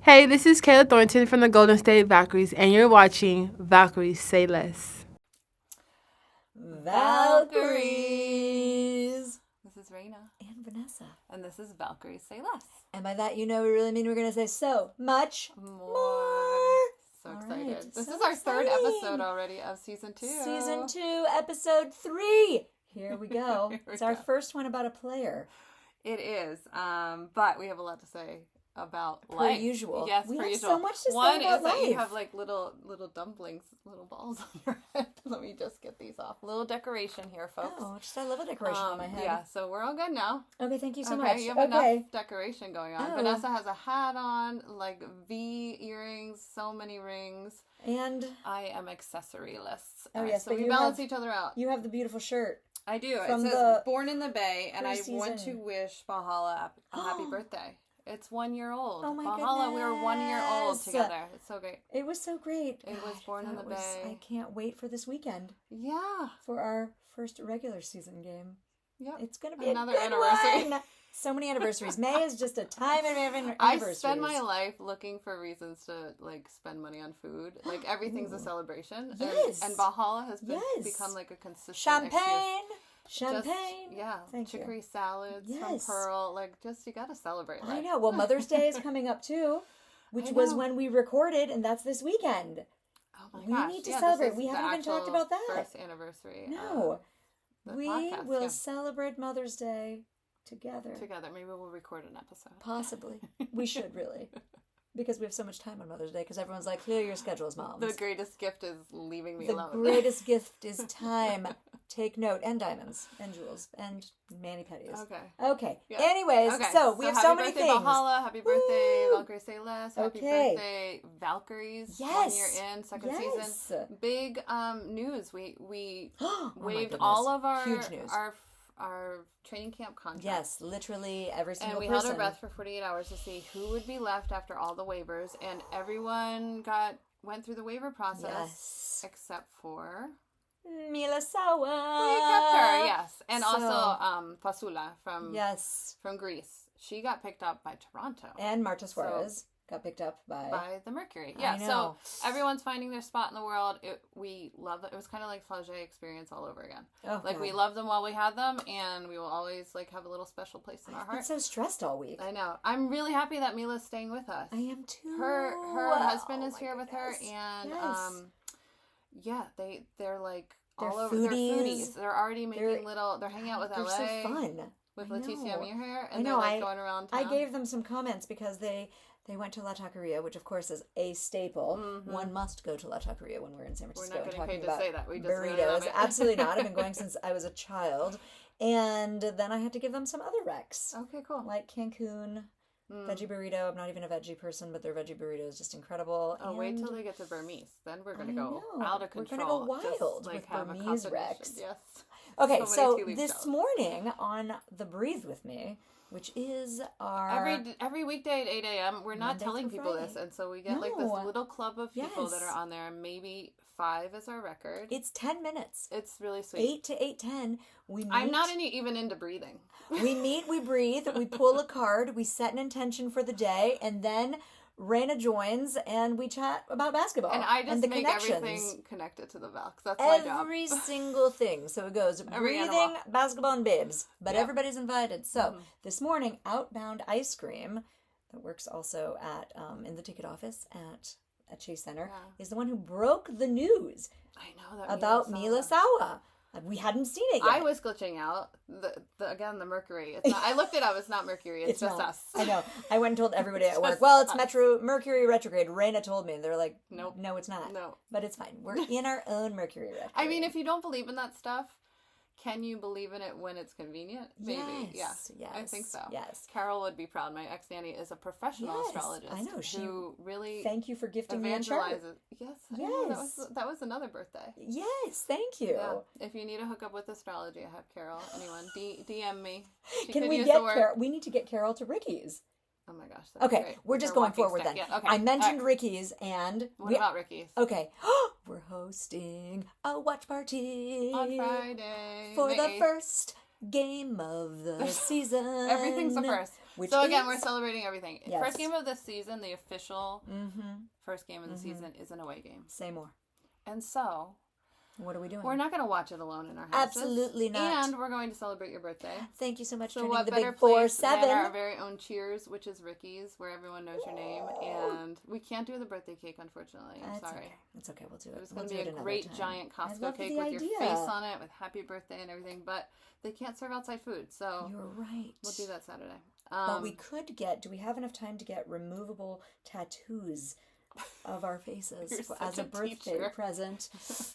Hey, this is Kayla Thornton from the Golden State Valkyries, and you're watching Valkyries Say Less. Valkyries! This is Raina. And Vanessa. And this is Valkyries Say Less. And by that, we really mean we're going to say so much more. So All excited. right, This so is our third exciting. episode already of Season 2. Season 2, Episode 3. Here we go. It's our first one about a player. It is. But we have a lot to say about Per life. usual. Yes, we per have usual. so much to One say about is that life. you have like little dumplings, little balls on your head. Let me just get these off. Little decoration here, folks. Oh, I love a decoration on my head. Yeah, so we're all good now. Okay, thank you so Okay, much. you have enough decoration going on. Oh. Vanessa has a hat on, like V earrings, so many rings. And I am accessoryless. Oh, yes, so but we you balance have- each other out. you have the beautiful shirt. I do. from It says the Born in the Bay, and I want to preseason. wish Valhalla a happy birthday. It's 1 year old. Oh my Valhalla, we were 1 year old goodness. together. It's so great. It was so great. It was Born in the Bay. I can't wait for this weekend Yeah. for our first regular season game. Yep. It's going to be Another a good anniversary. one. So many anniversaries. May is just a time of anniversaries. I spend my life looking for reasons to like spend money on food. Like everything's a celebration. Yes. And Valhalla has Yes. become like a consistent Champagne. excuse. Champagne. Yeah. Thank you. Chicory salads from Yes. Pearl. Like just you gotta celebrate life. I know. Well, Mother's Day is coming up too, which I was know. when we recorded, and that's this weekend. Oh my We gosh. need to Yeah, celebrate. this is We the haven't even talked actual about that. First anniversary. No. The We podcast, will yeah. celebrate Mother's Day together. Together. Maybe we'll record an episode. Possibly. We should really. Because we have so much time on Mother's Day, because everyone's like, clear your schedules, moms. The greatest gift is leaving me The alone. greatest gift is time. Take note. And diamonds. And jewels. And mani-pedis. Okay. Okay. Yeah. Anyways, Okay, so we have happy so many birthday, things. Valhalla, happy birthday, Woo! Valkyries Say Less, happy Okay. birthday, Valkyries. Yes. 1 year in, second Yes. season. Big news. We Oh my waived goodness. all of our Huge news. our training camp contracts. Yes, literally every And single we person. held our breath for 48 hours to see who would be left after all the waivers, and everyone went through the waiver process Yes. except for Mila Sawa. we kept her, yes, and So- also Fasula from Yes. Greece. She got picked up by Toronto. And Marta Suarez got picked up By the Mercury. I Yeah, know. so everyone's finding their spot in the world. We love it. It was kind of like Flagey experience all over again. Oh, Like, God. we loved them while we had them, and we will always, like, have a little special place in our I've been heart. so stressed all week. I know. I'm really happy that Mila's staying with us. I am too. Her husband is Oh, here my with her, goodness. and, Yes. yeah, they're, like, They're all over. They're foodies. foodies. They're already making they're hanging out with They're LA. so fun. With I Leticia know. Muir, I and know, they're, like, going around town. I gave them some comments because they went to La Taqueria, which of course is a staple. One must go to La Taqueria when we're in San Mm-hmm. We're Francisco. not and getting talking paid to about say that. We just really burritos. love it. Absolutely not. I've been going since I was a child. And then I had to give them some other recs. Okay, cool. Like Cancun, veggie burrito. I'm not even a veggie person, but their veggie burrito is just incredible. Oh, wait And till they get to Burmese. Then we're going I to go know. out of We're control. gonna go wild Just, with have a Burmese competition. Rex. Yes. Okay, So so many tea leaf this salads. morning on the Breathe With Me, which is our Every weekday at 8 a.m., we're not Monday telling through people Friday. this, and so we get like this No. little club of people that Yes. are on there. Maybe 5 is our record. it's 10 minutes. It's really sweet. 8 to 8:10. We meet. I'm not even into breathing. We meet, we breathe, we pull a card, we set an intention for the day, and then Raina joins and we chat about basketball And I just the make connections. everything connected to the Valks. That's my job. Every single thing. So it goes Every breathing, animal. basketball, and babes. But Yeah. everybody's invited. So this morning, Outbound Ice Cream, that works also at in the ticket office at Chase Center, Yeah. is the one who broke the news I know that about Mila Sawa. We hadn't seen it yet. I was glitching out. The Mercury. It's not. I looked it up. It's not Mercury. It's just not. us. I know. I went and told everybody at work, Just well, it's us. Mercury retrograde. Raina told me. And they're like, Nope. no, it's not. No. But it's fine. We're in our own Mercury retrograde. I mean, if you don't believe in that stuff, can you believe in it when it's convenient? Maybe. Yes, Yeah. I think so. yes. Carol would be proud. My ex-nanny is a professional Yes, astrologist. I know. She- who really Thank you for gifting me a chart. evangelizes. Yes. I know, Yes. that was another birthday. Yes, thank you. Yeah. If you need a hookup with astrology, I have Carol. Anyone, DM me. She Can could we use get the word- Carol? We need to get Carol to Ricky's. Oh my gosh. That's Okay, great. we're With just her going walking forward stick. then. Yeah, okay. I mentioned All right. Ricky's, and What about Ricky's? Okay, we're hosting a watch party On Friday. for May the 8th. first game of the season. Everything's the first. So again, we're celebrating everything. Yes. First game of the season, the official first game of the season is an away game. Say more. And so, what are we doing? we're not going to watch it alone in our houses. Absolutely not. And we're going to celebrate your birthday. Thank you so much. So turning what the better big place 4-7. than our very own Cheers, which is Rikki's, where everyone knows your name. And we can't do the birthday cake, unfortunately. I'm sorry. Okay. It's okay. We'll do it. It was going to be a great giant Costco cake with your face on it, with happy birthday and everything. But they can't serve outside food, so you're right. We'll do that Saturday. But we could get. Do we have enough time to get removable tattoos of our faces as a birthday present?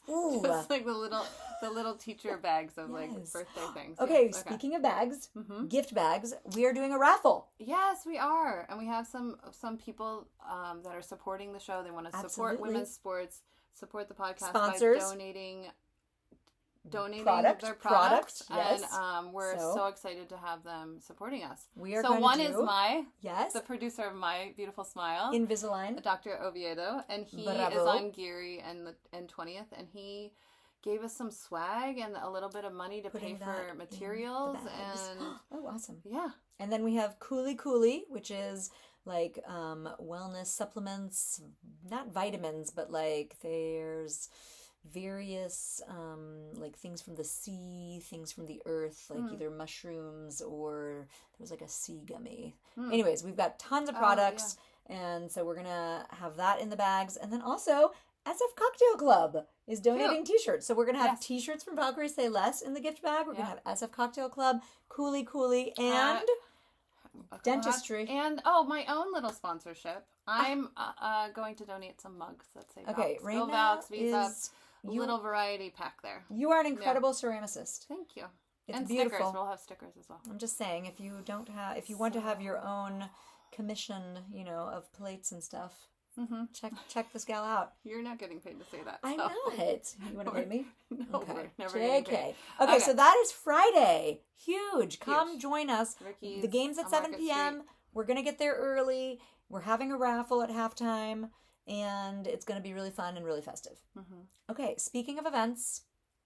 Ooh, just like the little teacher bags of like birthday things. Okay, yes. Speaking of bags, gift bags, we are doing a raffle. Yes, we are, and we have some people that are supporting the show. They want to support women's sports, support the podcast Sponsors. by donating their products, yes. And we're so excited to have them supporting us. We are so going one to is the producer of My Beautiful Smile, Invisalign, Dr. Oviedo, and he is on Geary and 20th, and he gave us some swag and a little bit of money to pay for materials and oh, awesome. Yeah. And then we have Cooley, which is like wellness supplements, not vitamins, but like there's various like things from the sea, things from the earth, like either mushrooms or there was like a sea gummy. Anyways, we've got tons of products, and so we're gonna have that in the bags. And then also SF Cocktail Club is donating t-shirts, so we're gonna have t-shirts from Valkyrie Say Less in the gift bag. We're gonna have SF Cocktail Club, Cooley, and dentistry, and my own little sponsorship. I'm going to donate some mugs that say Valks. Raina Valks, Visa. Little variety pack there. You are an incredible ceramicist. Thank you. It's and beautiful. Stickers. We'll have stickers as well. I'm just saying, if you want to have your own commission, of plates and stuff, check this gal out. You're not getting paid to say that. I'm not. You want to pay me? No, okay. We're never getting paid. Okay, so that is Friday. Huge. Come join us. Rikki's the game's at 7 p.m. We're gonna get there early. We're having a raffle at halftime. And it's going to be really fun and really festive. Okay, speaking of events,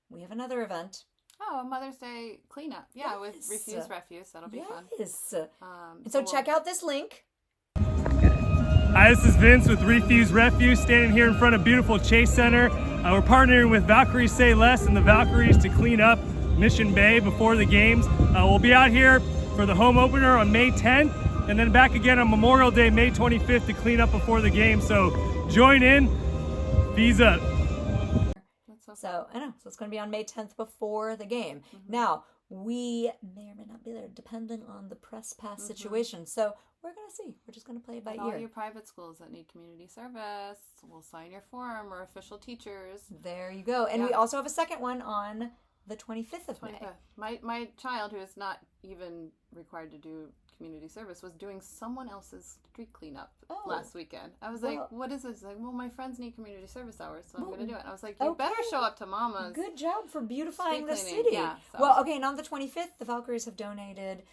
we have another event. Oh, a Mother's Day cleanup. Yeah, with Refuse Refuse. That'll be fun. Yes. So check out this link. Hi, this is Vince with Refuse Refuse, standing here in front of beautiful Chase Center. We're partnering with Valkyrie Say Less and the Valkyries to clean up Mission Bay before the games. We'll be out here for the home opener on May 10th. And then back again on Memorial Day, May 25th, to clean up before the game. So join in. Visa. So I know. So it's going to be on May 10th before the game. Now, we may or may not be there, depending on the press pass situation. So we're going to see. We're just going to play it by ear. All your private schools that need community service, we'll sign your form. We're official teachers. There you go. And we also have a second one on the 25th of May. My child, who is not even required to do community service, was doing someone else's street cleanup last weekend. I was like, what is this? Like, well, my friends need community service hours, so I'm going to do it. And I was like, you better show up to Mama's. Good job for beautifying the city. Yeah, so. Well, okay, and on the 25th, the Valkyries have donated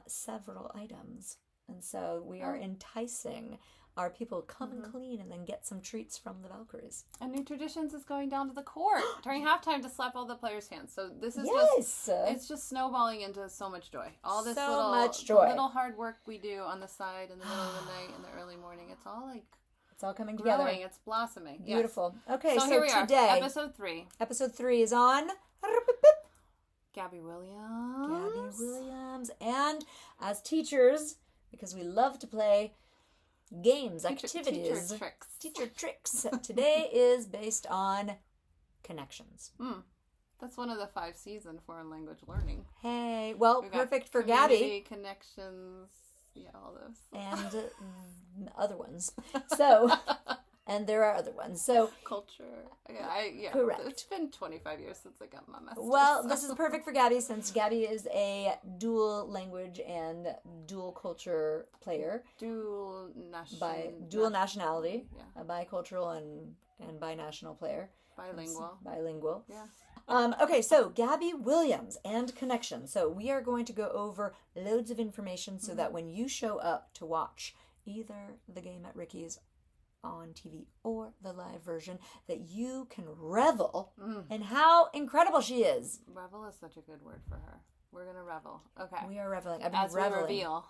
several items. And so we are enticing our people come and clean and then get some treats from the Valkyries. And New Traditions is going down to the court during halftime to slap all the players' hands. So this is it's just snowballing into so much joy. All this little hard work we do on the side in the middle of the night in the early morning. It's all coming together. Growing, it's blossoming. Beautiful. Yes. Okay, so here we today, are. Episode 3. Episode 3 is on Gabby Williams. And as teachers, because we love to play games, activities, teacher tricks. Today is based on connections. That's one of the 5 C's in foreign language learning. Hey, well, perfect for Gabby. Connections, all those. And other ones. So, and there are other ones. So culture. Correct. It's been 25 years since I got my master's. Well, this is perfect for Gabby, since Gabby is a dual language and dual culture player. Dual nationality. Yeah. A bicultural and binational player. Bilingual. Yeah. Okay, so Gabby Williams and connection. So we are going to go over loads of information so that when you show up to watch either the game at Rikki's on TV or the live version, that you can revel in how incredible she is. Revel is such a good word for her. We're going to revel. Okay. We are reveling. I've been reveling. We reveal.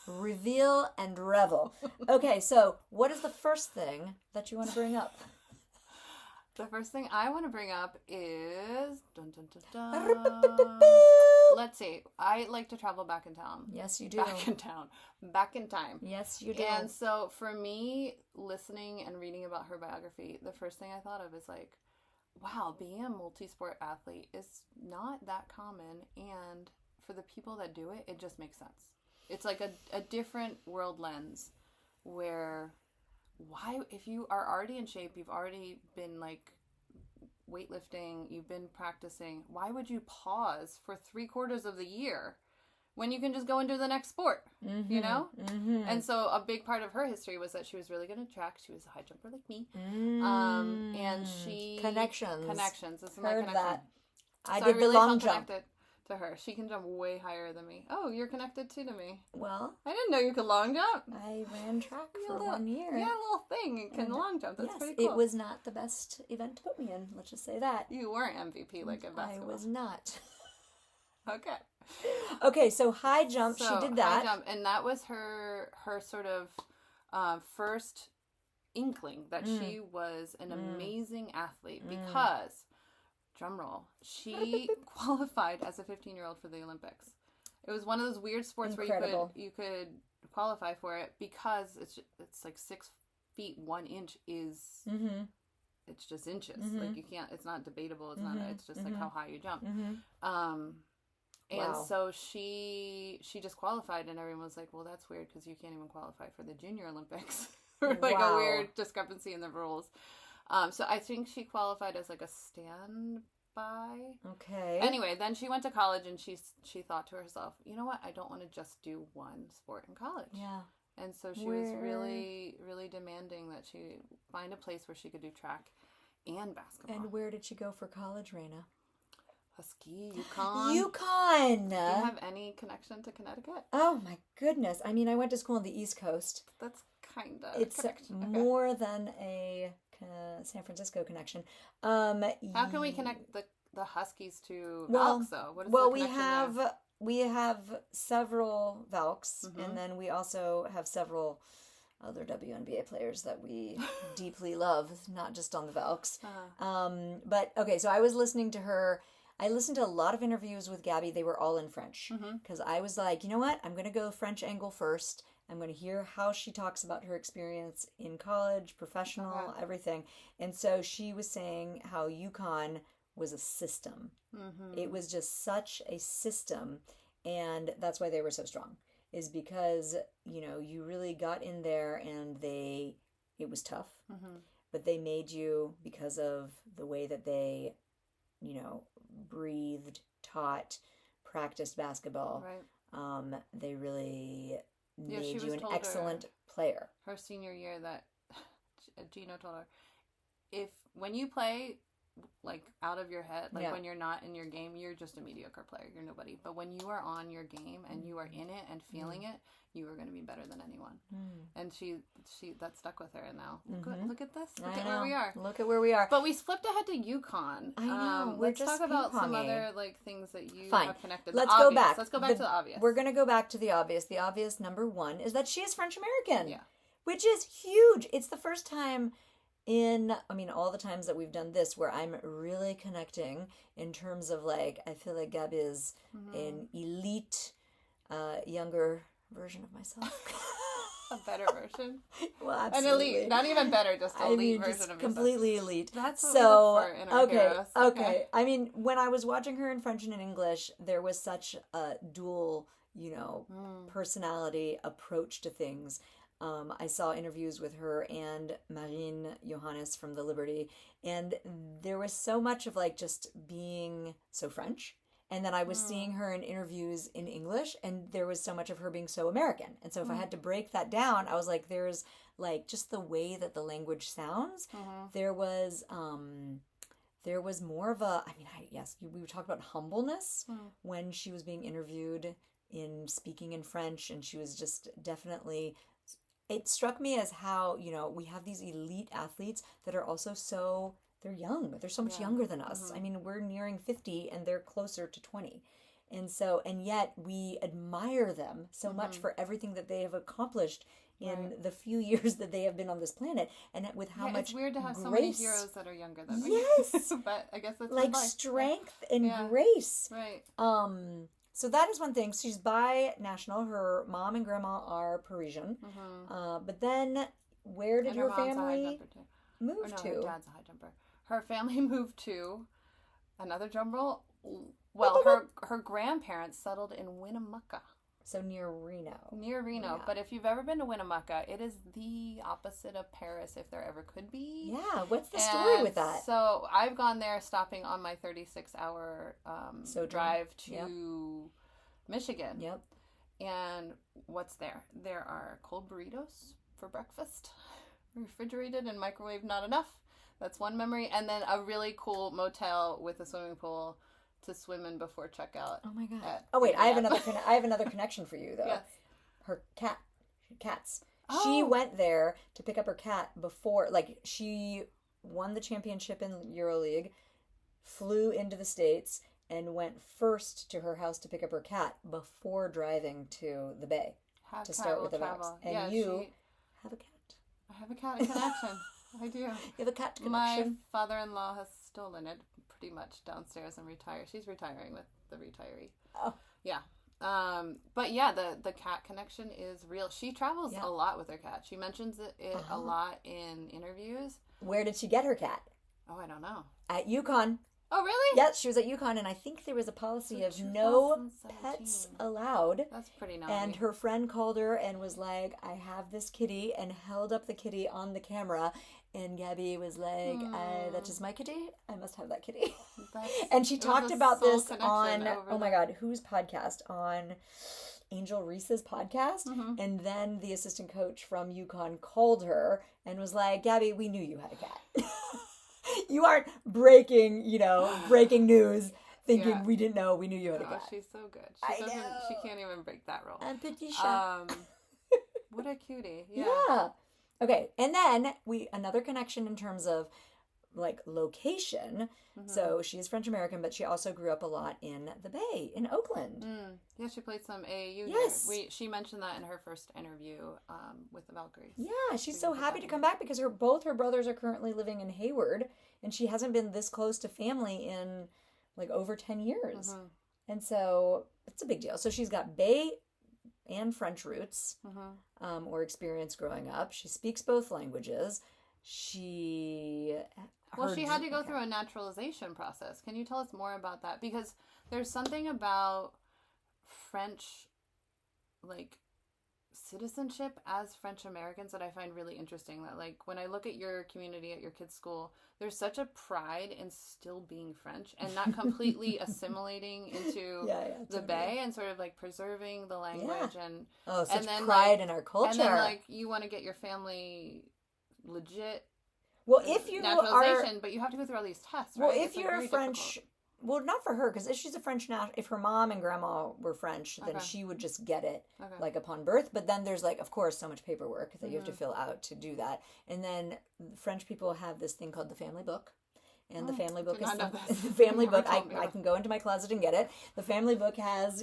Reveal and revel. Okay, so what is the first thing that you want to bring up? The first thing I want to bring up is... Dun, dun, dun, dun. Let's see. I like to travel back in town. Yes, you do. Back in town. Back in time. Yes, you do. And so for me, listening and reading about her biography, the first thing I thought of is like, wow, being a multi-sport athlete is not that common. And for the people that do it, it just makes sense. It's like a different world lens where... Why, if you are already in shape, you've already been like weightlifting, you've been practicing, why would you pause for 3/4 of the year when you can just go and do the next sport, you know? Mm-hmm. And so a big part of her history was that she was really good at track. She was a high jumper like me. And she... Connections. This is my connection. That. I did the long jump. To her. She can jump way higher than me. Oh, you're connected too to me. Well, I didn't know you could long jump. I ran track for 1 year. You got a little thing. You can long jump. That's pretty cool. It was not the best event to put me in. Let's just say that. You weren't MVP like in basketball. I was not. Okay. Okay, so high jump. She did that. High jump, and that was her sort of first inkling that she was an amazing athlete because... Drum roll. She qualified as a 15-year-old for the Olympics. It was one of those weird sports where you could qualify for it because it's like 6 feet 1 inch is it's just inches. Like you can't. It's not debatable. It's not. It's just like how high you jump. And so she just qualified, and everyone was like, "Well, that's weird because you can't even qualify for the Junior Olympics." Or like a weird discrepancy in the rules. So I think she qualified as like a standby. Okay. Anyway, then she went to college and she thought to herself, you know what? I don't want to just do one sport in college. Yeah. And so she was really, really demanding that she find a place where she could do track and basketball. And where did she go for college, Raina? Husky, UConn. UConn! Do you have any connection to Connecticut? Oh my goodness. I mean, I went to school on the East Coast. That's kind of It's more than a San Francisco connection. How can we connect the Huskies to Valks, though? What is the we have several Valks, and then we also have several other WNBA players that we deeply love, not just on the Valks. But okay, so I was listening to her. I listened to a lot of interviews with Gabby. They were all in French because I was like, you know what? I'm going to go French angle first. I'm going to hear how she talks about her experience in college, professional, everything. And so she was saying how UConn was a system. It was just such a system. And that's why they were so strong, is because, you know, you really got in there and it was tough. But they made you, because of the way that they, you know, breathed, taught, practiced basketball. Right. They really... made you an excellent player. Her senior year that Gino told her, when you play like out of your head, like when you're not in your game, you're just a mediocre player. You're nobody. But when you are on your game and you are in it and feeling it, you are going to be better than anyone. And she that stuck with her. And now look at this. Look at where we are. Look at where we are. But we flipped ahead to UConn. I know. Let's talk about some other like things that you have connected. Let's go back. Let's go back to the obvious. We're going to go back to the obvious. The obvious number one is that she is French American. Yeah. Which is huge. It's the first time all the times that we've done this where I'm really connecting in terms of like, I feel like Gabby is an elite, younger version of myself. A better version? Well, absolutely. An elite. Not even better, just an elite version of yourself. Completely elite. That's what we look for in our heroes. Okay. I mean, when I was watching her in French and in English, there was such a dual, personality approach to things. I saw interviews with her and Marine Johannes from the Liberty, and there was so much of like just being so French. And then I was seeing her in interviews in English, and there was so much of her being so American. And so if I had to break that down, I was like, there's like just the way that the language sounds. There was more of a, we were talking about humbleness when she was being interviewed in speaking in French, and she was just definitely... It struck me as how, we have these elite athletes that are also they're young. They're so much younger than us. I mean, we're nearing 50 and they're closer to 20. And yet we admire them so much for everything that they have accomplished in the few years that they have been on this planet, and with how much it's weird to have grace. so many heroes that are younger than me. Yes. But I guess that's like strength and grace. Right. So that is one thing. She's bi-national. Her mom and grandma are Parisian. But then where did her family move to? Her dad's a high jumper. Her family moved to another drum roll. Well, her grandparents settled in Winnemucca. So near Reno. Yeah. But if you've ever been to Winnemucca, it is the opposite of Paris if there ever could be. Yeah, what's the story with that? So I've gone there stopping on my 36-hour drive to Michigan. Yep. And what's there? There are cold burritos for breakfast, refrigerated and microwave not enough. That's one memory. And then a really cool motel with a swimming pool to swim in before checkout. Oh my god! Oh wait, I have another connection for you though. Yes. Her cats. Oh. She went there to pick up her cat before, like she won the championship in EuroLeague, flew into the States, and went first to her house to pick up her cat before driving to the Bay to start with the Valks. And you have a cat. I have a cat connection. I do. You have a cat connection. My father-in-law has stolen it pretty much downstairs and retired. She's retiring with the retiree. Oh. Yeah. But yeah, the cat connection is real. She travels a lot with her cat. She mentions it a lot in interviews. Where did she get her cat? Oh, I don't know. At UConn. Oh, really? Yes, she was at UConn, and I think there was a policy of no pets allowed. That's pretty naughty. And her friend called her and was like, I have this kitty, and held up the kitty on the camera. And Gabby was like, that is my kitty. I must have that kitty. And she talked about this on, oh my God, whose podcast? On Angel Reese's podcast. And then the assistant coach from UConn called her and was like, Gabby, we knew you had a cat. You aren't breaking news thinking we didn't know, we knew you had a cat. She's so good. She can't even break that rule. Un petit chat. What a cutie. Yeah. Okay, and then another connection in terms of like location. So she is French American, but she also grew up a lot in the Bay, in Oakland. Yeah, she played some AAU. Yes. Here. She mentioned that in her first interview with the Valkyries. Yeah, she's so happy to come back because both her brothers are currently living in Hayward, and she hasn't been this close to family in like over 10 years. And so it's a big deal. So she's got Bay and French roots or experience growing up. She speaks both languages. She had to go through a naturalization process. Can you tell us more about that? Because there's something about French, like, citizenship as French Americans that I find really interesting. That, like, when I look at your community at your kids' school, there's such a pride in still being French and not completely assimilating into the Bay and sort of like preserving the language and pride in our culture. And then like you want to get your family legit. Well, if you naturalization, but you have to go through all these tests, right? Well, if you're a French. Difficult. Well, not for her, because if she's a French if her mom and grandma were French, then she would just get it, like, upon birth. But then there's, like, of course, so much paperwork that you have to fill out to do that. And then French people have this thing called the family book. And the family book is the family book. I can go into my closet and get it. The family book has,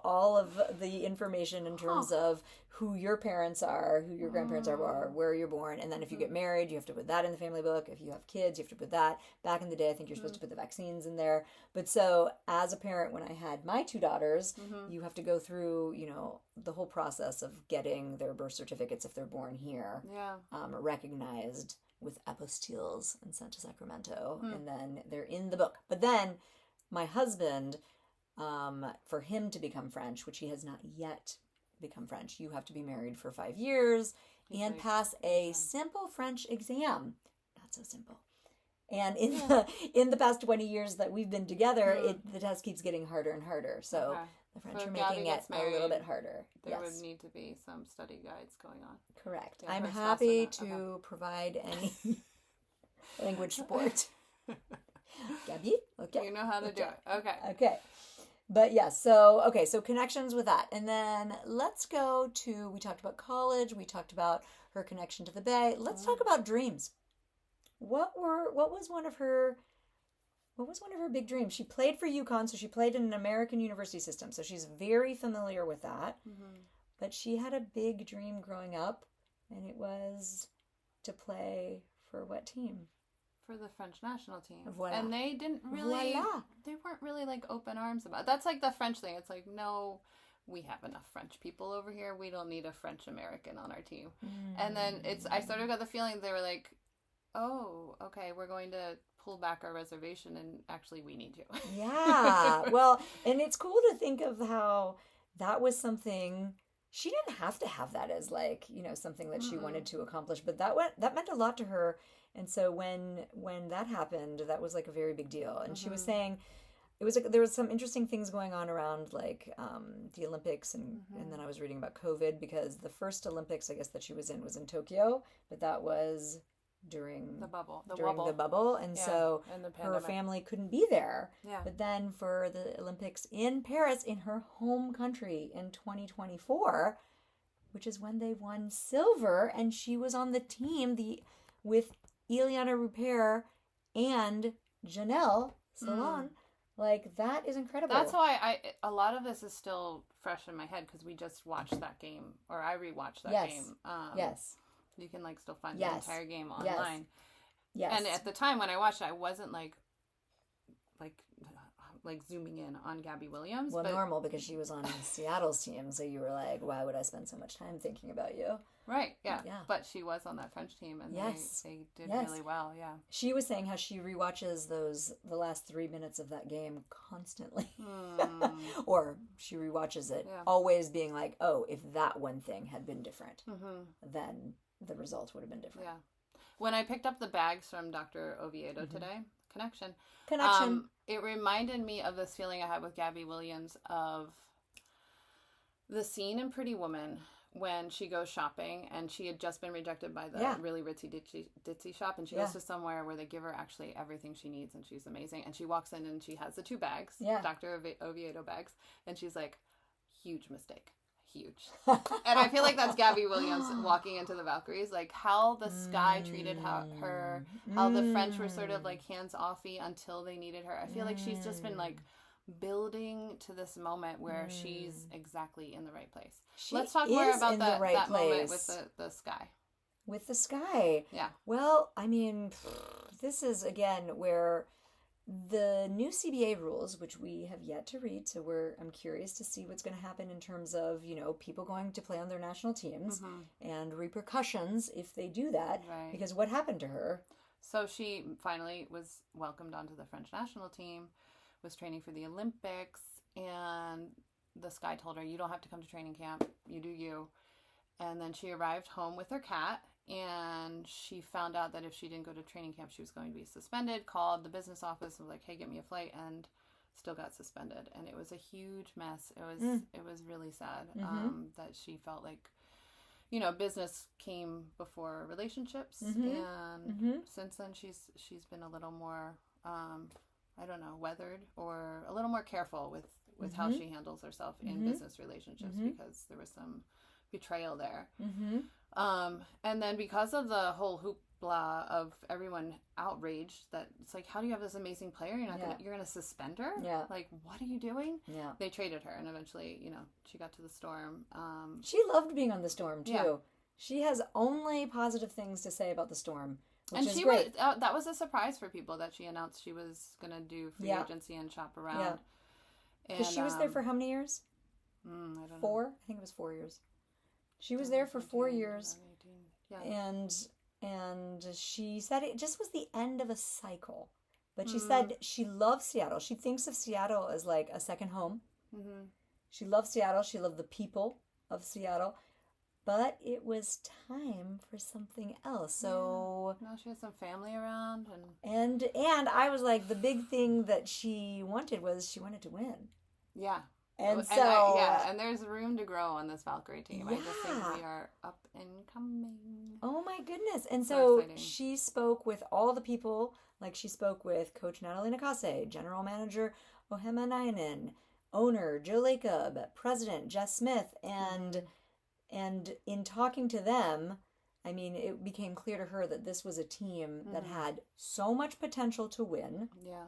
all of the information in terms of who your parents are, who your grandparents are, where you're born. And then if you get married, you have to put that in the family book. If you have kids, you have to put that. Back in the day, I think you're supposed to put the vaccines in there. But so as a parent, when I had my two daughters, you have to go through, the whole process of getting their birth certificates if they're born here, recognized with apostilles and sent to Sacramento, and then they're in the book. But then my husband, for him to become French, which he has not yet become French, you have to be married for 5 years and pass a simple French exam. Not so simple. And in the past 20 years that we've been together, the test keeps getting harder and harder. So the French are making it a little bit harder. There would need to be some study guides going on. Correct. I'm happy to provide any language support. Gabby? Okay. You know how to do it. Okay. Okay. But yes, so connections with that. And then let's go to, we talked about college, we talked about her connection to the Bay. Let's talk about dreams. What was one of her what was one of her big dreams? She played for UConn, so she played in an American university system, so she's very familiar with that. Mm-hmm. But she had a big dream growing up, and it was to play for what team? For the French national team. Voila. And they didn't really, they weren't really like open arms about it. That's like the French thing. It's like, no, we have enough French people over here. We don't need a French American on our team. And then I sort of got the feeling they were like, oh, okay, we're going to pull back our reservation and actually we need you. Yeah. Well, and it's cool to think of how that was something, she didn't have to have that as like, something that she wanted to accomplish, but that meant a lot to her. And so when that happened, that was like a very big deal. And she was saying, there was some interesting things going on around like the Olympics and then I was reading about COVID because the first Olympics I guess that she was in Tokyo, but that was during the bubble, and so her family couldn't be there. Yeah. But then for the Olympics in Paris, in her home country in 2024, which is when they won silver, and she was on the team with Ileana Rupert and Janelle Salon. Like, that is incredible. That's why a lot of this is still fresh in my head because we just watched that game, or I rewatched that game. Yes. You can like still find the entire game online. Yes. And at the time when I watched it, I wasn't like zooming in on Gabby Williams. Well, normal because she was on Seattle's team, so you were like, why would I spend so much time thinking about you? Right, yeah. But she was on that French team, and they did really well, yeah. She was saying how she rewatches the last 3 minutes of that game constantly. Or she rewatches it, always being like, oh, if that one thing had been different, then the results would have been different. Yeah. When I picked up the bags from Dr. Oviedo today, Connection. It reminded me of this feeling I had with Gabby Williams of the scene in Pretty Woman when she goes shopping and she had just been rejected by the really ritzy ditzy shop, and she goes to somewhere where they give her actually everything she needs and she's amazing, and she walks in and she has the 2 bags, Dr. Oviedo bags, and she's like, huge mistake. Huge. And I feel like that's Gabby Williams walking into the Valkyries, like how the Sky treated her, how the French were sort of like hands-offy until they needed her. I feel like she's just been like building to this moment where she's exactly in the right place. Let's talk more about that moment with the Sky. With the Sky. Yeah. Well, I mean, this is again where the new CBA rules, which we have yet to read, so I'm curious to see what's going to happen in terms of, people going to play on their national teams and repercussions if they do that. Right. Because what happened to her? So she finally was welcomed onto the French national team, was training for the Olympics, and the Sky told her, you don't have to come to training camp, you do you. And then she arrived home with her cat, and she found out that if she didn't go to training camp, she was going to be suspended, called the business office and was like, hey, get me a flight, and still got suspended. And it was a huge mess. It was really sad that she felt like, business came before relationships. And since then, she's been a little more, weathered, or a little more careful with how she handles herself in business relationships, because there was some betrayal there. And then because of the whole hoopla of everyone outraged that it's like, how do you have this amazing player? You're gonna suspend her? Yeah. Like, what are you doing? Yeah. They traded her, and eventually, she got to the Storm. She loved being on the Storm too. Yeah. She has only positive things to say about the Storm, which is great. That was a surprise for people that she announced she was gonna do free agency and shop around. Yeah. Because she was there for how many years? I don't know. 4? I think it was 4 years. She was there for 4 years, and she said it just was the end of a cycle. But she said she loves Seattle. She thinks of Seattle as like a second home. She loves Seattle. She loved the people of Seattle. But it was time for something else. So now she has some family around, and I was like, the big thing that she wanted to win. Yeah. And so, and there's room to grow on this Valkyrie team. I just think we are up and coming. Oh my goodness. And so she spoke with all the people, like she spoke with Coach Natalie Nakase, General Manager Ohema Nainen, owner Joe Lacob, President Jess Smith, and in talking to them, I mean, it became clear to her that this was a team that had so much potential to win. Yeah.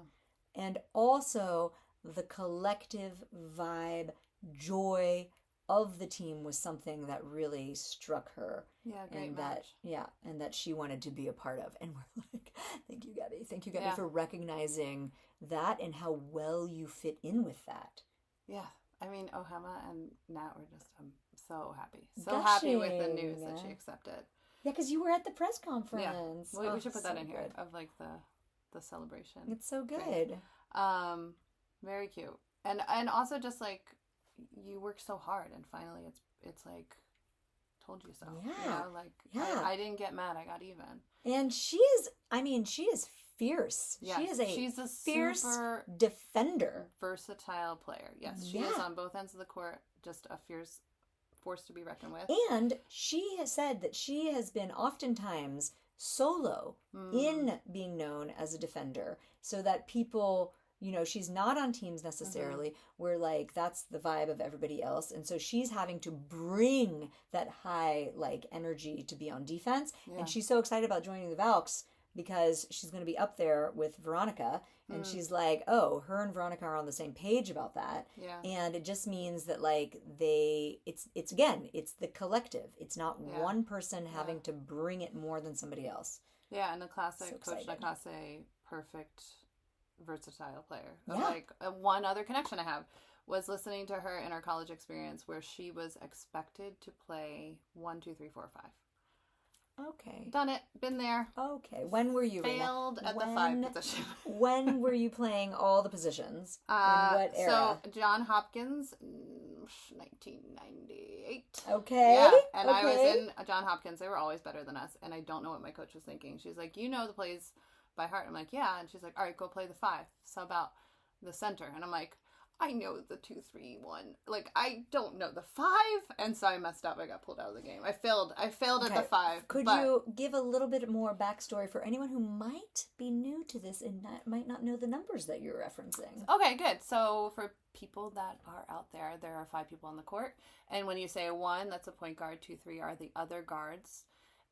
and also the collective vibe, joy of the team was something that really struck her. Yeah, great and match. And that she wanted to be a part of. And we're like, thank you, Gabby. Thank you, Gabby, for recognizing that and how well you fit in with that. Yeah. I mean, Ohema and Nat were just so happy. So happy with the news that she accepted. Yeah, because you were at the press conference. Yeah. We should put that in here of like the celebration. It's so good. Very cute. And also just like you work so hard and finally it's like told you so. Yeah. You know, I didn't get mad, I got even. And she is fierce. Yeah. She's a fierce super defender. Versatile player. Yes. She is on both ends of the court, just a fierce force to be reckoned with. And she has said that she has been oftentimes solo in being known as a defender, so that people, you know, she's not on teams necessarily where like that's the vibe of everybody else, and so she's having to bring that high like energy to be on defense. And she's so excited about joining the Valks because she's going to be up there with Veronica, and she's like, oh, her and Veronica are on the same page about that. And it just means that like it's the collective. It's not one person having to bring it more than somebody else. Yeah, and the classic Coach Nakase, perfect versatile player. Like one other connection I have was listening to her in our college experience where she was expected to play 1, 2, 3, 4, 5. Okay. Done it. Been there. Okay. When were you? Failed at the 5 position. When were you playing all the positions? In what era? So John Hopkins, 1998. Okay. Yeah. And I was in John Hopkins. They were always better than us. And I don't know what my coach was thinking. She's like, you know the plays by heart. I'm like, yeah. And she's like, all right, go play the 5. Sub out the center. And I'm like, I know the 2, 3, 1. Like, I don't know the 5. And so I messed up. I got pulled out of the game. I failed at the 5. Could you give a little bit more backstory for anyone who might be new to this and might not know the numbers that you're referencing? Okay, good. So for people that are out there are 5 people on the court. And when you say 1, that's a point guard. 2, 3 are the other guards.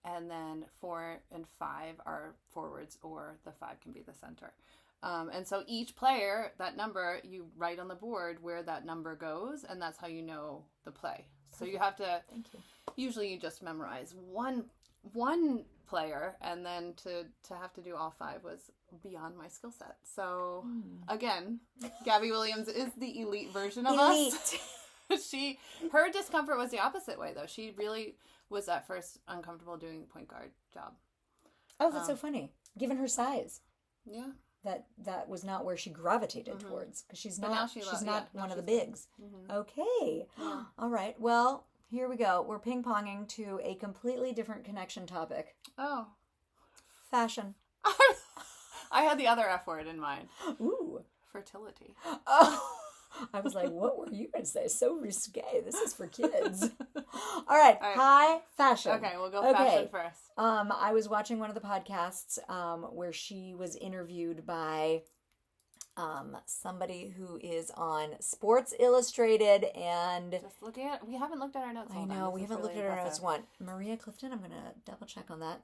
And then 4 and 5 are forwards, or the 5 can be the center. And so each player, that number, you write on the board where that number goes, and that's how you know the play. So you have to, usually you just memorize one player, and then to have to do all 5 was beyond my skill set. So again, Gabby Williams is the elite version of us. Her discomfort was the opposite way though. She really was at first uncomfortable doing the point guard job. Oh, that's so funny. Given her size. Yeah. That was not where she gravitated towards, because she's not one of the bigs. Okay. Yeah. All right. Well, here we go. We're ping-ponging to a completely different connection topic. Oh. Fashion. I had the other F word in mind. Ooh. Fertility. Oh. I was like, what were you going to say? So risque. This is for kids. All right. High fashion. Okay, we'll go fashion first. I was watching one of the podcasts where she was interviewed by somebody who is on Sports Illustrated, and just looking at, we haven't looked at our notes. I know we haven't looked at our notes. Maria Clifton. I'm gonna double check on that.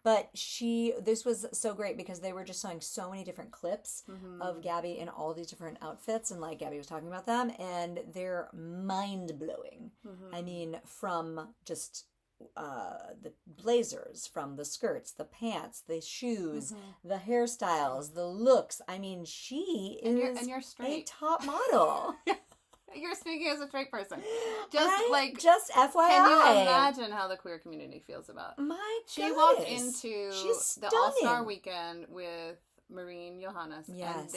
But this was so great because they were just showing so many different clips of Gabby in all these different outfits, and like Gabby was talking about them, and they're mind blowing. I mean, from just the blazers, from the skirts, the pants, the shoes, the hairstyles, the looks. I mean, she is a top model. You're speaking as a straight person. Just FYI. Can you imagine how the queer community feels about? She walked into the All-Star weekend with Marine Johannes, and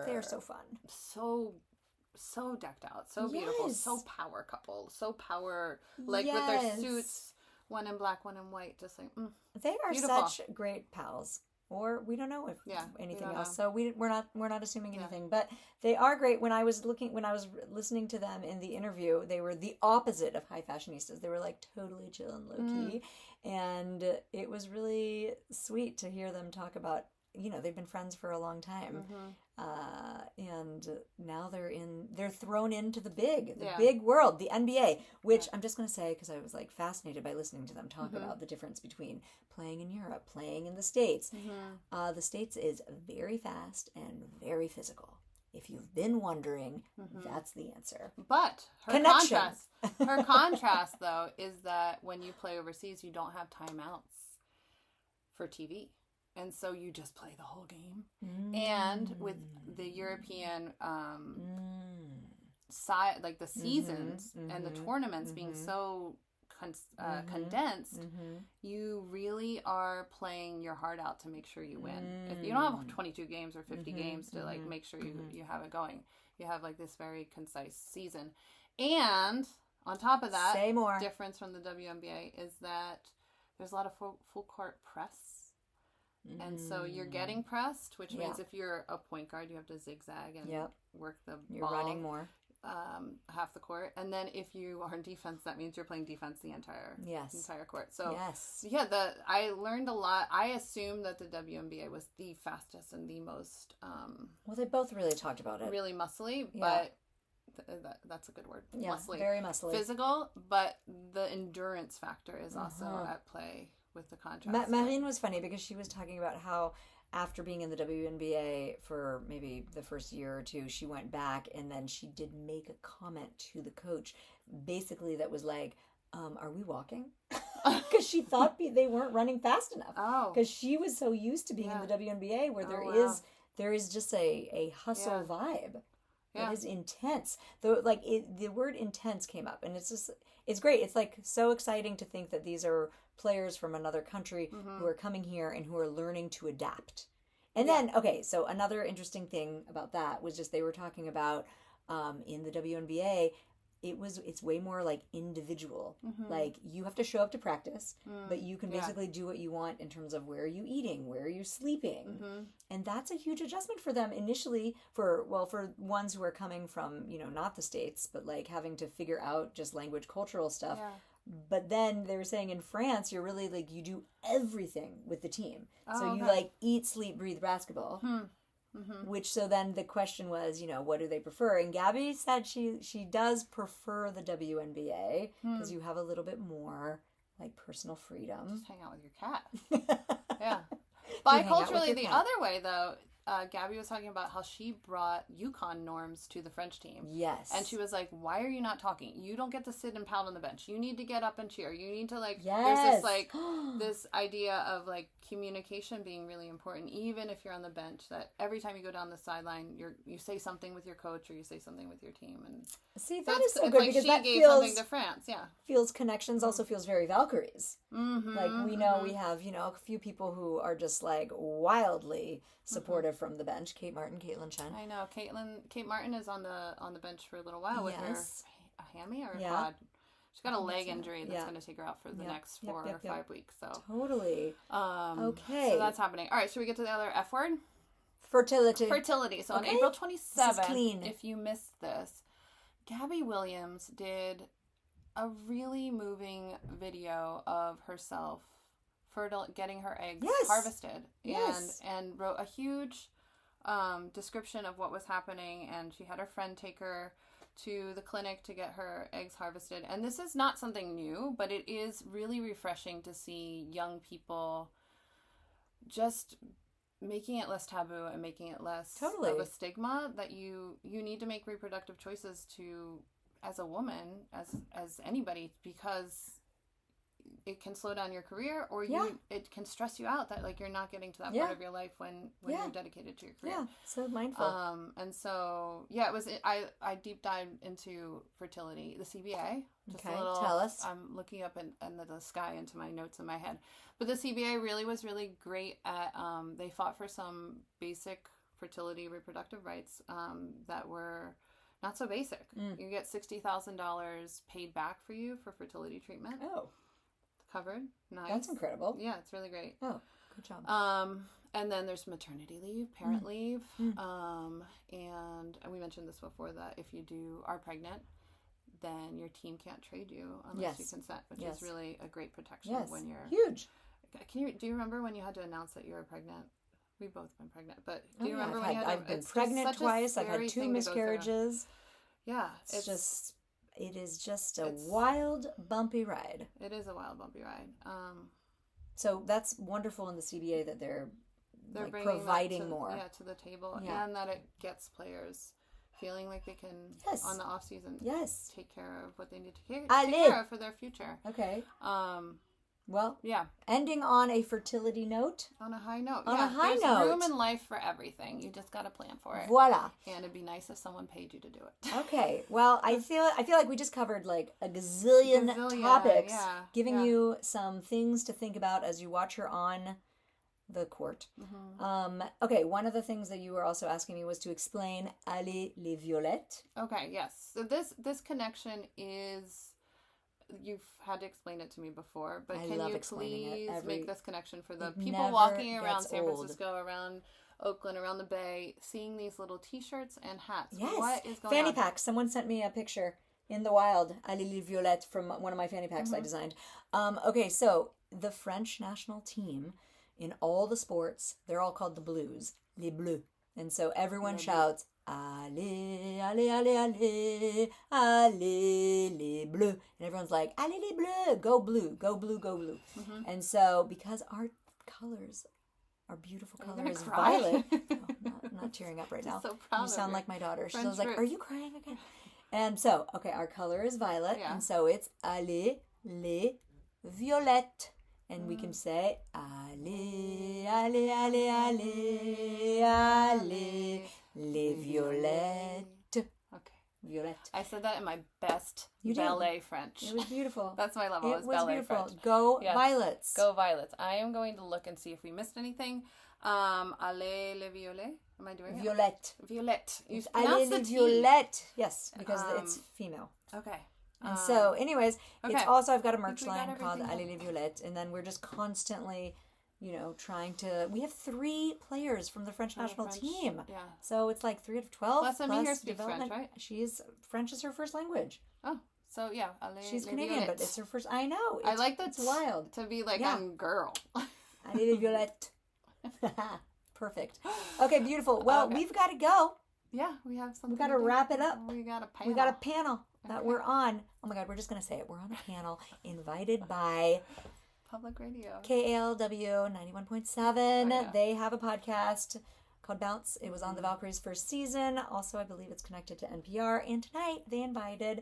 they're so fun. So decked out, so beautiful, so power couple, so power, like with their suits, one in black, one in white, just like they are beautiful. Such great pals. Or we don't know if anything else, so we're not assuming anything. But they are great. When I was listening to them in the interview, they were the opposite of high fashionistas. They were like totally chill and low key, and it was really sweet to hear them talk about they've been friends for a long time. And now they're thrown into the big world, the NBA, which I'm just going to say, because I was like fascinated by listening to them talk about the difference between playing in Europe, playing in the States. The States is very fast and very physical. If you've been wondering, that's the answer. But her contrast, though, is that when you play overseas, you don't have timeouts for TV. And so you just play the whole game. And with the European side, like the seasons and the tournaments being so condensed, you really are playing your heart out to make sure you win. If you don't have 22 games or 50 games to like make sure you have it going, you have like this very concise season. And on top of that, say more. Difference from the WNBA is that there's a lot of full court press. And so you're getting pressed, which means if you're a point guard, you have to zigzag and work the ball. You're running more. Half the court. And then if you are in defense, that means you're playing defense the entire court. So I learned a lot. I assumed that the WNBA was the fastest and the most well, they both really talked about it. Really muscly, but that's a good word. Yeah, muscly. Very muscly. Physical, but the endurance factor is also at play with the contrast. Marine was funny because she was talking about how after being in the WNBA for maybe the first year or two, she went back and then she did make a comment to the coach, basically that was like, are we walking? Because she thought they weren't running fast enough. Because she was so used to being in the WNBA where there is just a hustle vibe. That is intense. Though, like the word intense came up, and it's great. It's like so exciting to think that these are players from another country who are coming here and who are learning to adapt. And then, so another interesting thing about that was just they were talking about in the WNBA, it's way more like individual. Like you have to show up to practice, but you can basically do what you want in terms of where are you eating, where are you sleeping. And that's a huge adjustment for them initially for ones who are coming from, not the States, but like having to figure out just language, cultural stuff. But then they were saying in France, you're really like, you do everything with the team. So you like eat, sleep, breathe basketball. Which, so then the question was, what do they prefer? And Gabby said she does prefer the WNBA because you have a little bit more like personal freedom. Just hang out with your cat. Biculturally, the other way though, Gabby was talking about how she brought Yukon norms to the French team. Yes. And she was like, why are you not talking? You don't get to sit and pound on the bench. You need to get up and cheer. You need to there's this like, this idea of like communication being really important, even if you're on the bench, that every time you go down the sideline, you say something with your coach or you say something with your team. And see, that is so good because that gave feels something to France. Feels connections, also feels very Valkyries. Like we know we have, a few people who are just like wildly supportive from the bench. Kate Martin, Caitlin Chen. I know. Kate Martin is on the bench for a little while with her a hammy or a quad. She's got a leg injury that's going to take her out for the next 4 or 5 weeks. So totally. Okay. So that's happening. All right. Should we get to the other F word? Fertility. So on April 27th, if you missed this, Gabby Williams did a really moving video of herself getting her eggs harvested and wrote a huge description of what was happening, and she had her friend take her to the clinic to get her eggs harvested. And this is not something new, but it is really refreshing to see young people just making it less taboo and making it less of a stigma that you need to make reproductive choices to as a woman, as anybody, because it can slow down your career, or it can stress you out that like you're not getting to that part of your life when you're dedicated to your career. Yeah, so mindful. And so it was. I deep dived into fertility, the CBA. Just a little, tell us. I'm looking up in the sky into my notes in my head, but the CBA really was really great at. They fought for some basic fertility reproductive rights that were not so basic. You get $60,000 paid back for you for fertility treatment. Oh. Covered. Nice. That's incredible. Yeah, it's really great. Oh, good job. And then there's maternity leave, parent leave. And we mentioned this before, that if you are pregnant, then your team can't trade you unless you consent, which is really a great protection when you're huge. Do you remember when you had to announce that you were pregnant? We've both been pregnant, but do you remember when you had I've been pregnant twice. I've had 2 miscarriages. Yeah. It is just a wild, bumpy ride. It is a wild, bumpy ride. So that's wonderful in the CBA that they're like providing more. Yeah, to the table. And that it gets players feeling like they can, on the off season, take care of what they need to take care of for their future. Okay. Well, ending on a fertility note. On a high note. There's room in life for everything. You just got to plan for it. Voila. And it'd be nice if someone paid you to do it. Okay. Well, I feel like we just covered like a gazillion topics, giving you some things to think about as you watch her on the court. Mm-hmm. Okay, one of the things that you were also asking me was to explain Allez les Violettes. Okay, yes. So this connection is... You've had to explain it to me before, but can you please make this connection for the people walking around San Francisco, around Oakland, around the Bay, seeing these little T-shirts and hats? Yes. What is going fanny on? packs. Someone sent me a picture in the wild. Allez les Violettes from one of my fanny packs I designed. Okay, so the French national team in all the sports, they're all called the Blues, les Bleus, and so everyone shouts. Allez, allez, allez, allez, allez, les bleus. And everyone's like, allez, les bleus, go blue, go blue, go blue. Mm-hmm. And so, because our colors, our beautiful color is violet. I'm not tearing up right now. So proud you sound like my daughter. She's like, roots. are you crying again? And so, okay, our color is violet. Yeah. And so it's allez, les violettes. And we can say, allez, allez, allez, allez, allez, les violettes. Okay. Violette. I said that in my best ballet French. It was beautiful. That's my level. It was ballet beautiful. French. Go Violets. Go Violets. I am going to look and see if we missed anything. Allez les violets. Am I doing it? Violette. Violette. You allez les violettes. Yes, because it's female. Okay. And so, anyways, it's also, I've got a merch line called Allez les Violettes, and then we're just constantly, trying to, we have 3 players from the French national team. Yeah. So it's like 3 out of 12. Last time here speaks French, right? French is her first language. Oh, so yeah. She's Canadian, but it's her first, I know. I like that. It's wild. To be like, I'm girl. Allez les Violettes. Perfect. Okay, beautiful. Well, we've got to go. Yeah, we have something. We got to wrap it up. We got a panel. We got a panel that we're on. Oh my God, we're just going to say it. We're on a panel invited by Public Radio. KALW 91.7. They have a podcast called Bounce. It was on the Valkyries' first season. Also, I believe it's connected to NPR. And tonight they invited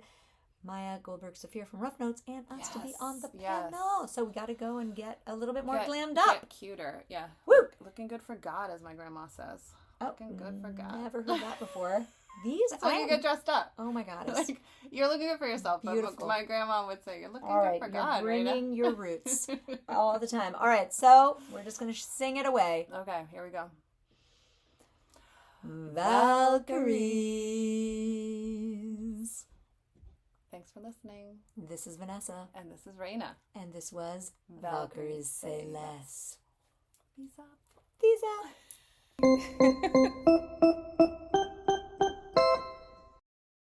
Maya Goldberg-Sophia from Rough Notes and us to be on the panel. So we got to go and get a little bit more glammed up. Get cuter. Yeah. Woo! Looking good for God, as my grandma says. Looking good for God. Never heard that before. That's why you get dressed up. Oh my God. Like, you're looking good for yourself. Beautiful. But my grandma would say, you're looking good for God, you're bringing your roots all the time. All right, so we're just going to sing it away. Okay, here we go. Valkyries. Thanks for listening. This is Vanessa. And this is Raina. And this was Valkyries Say Less. Peace out. Peace out.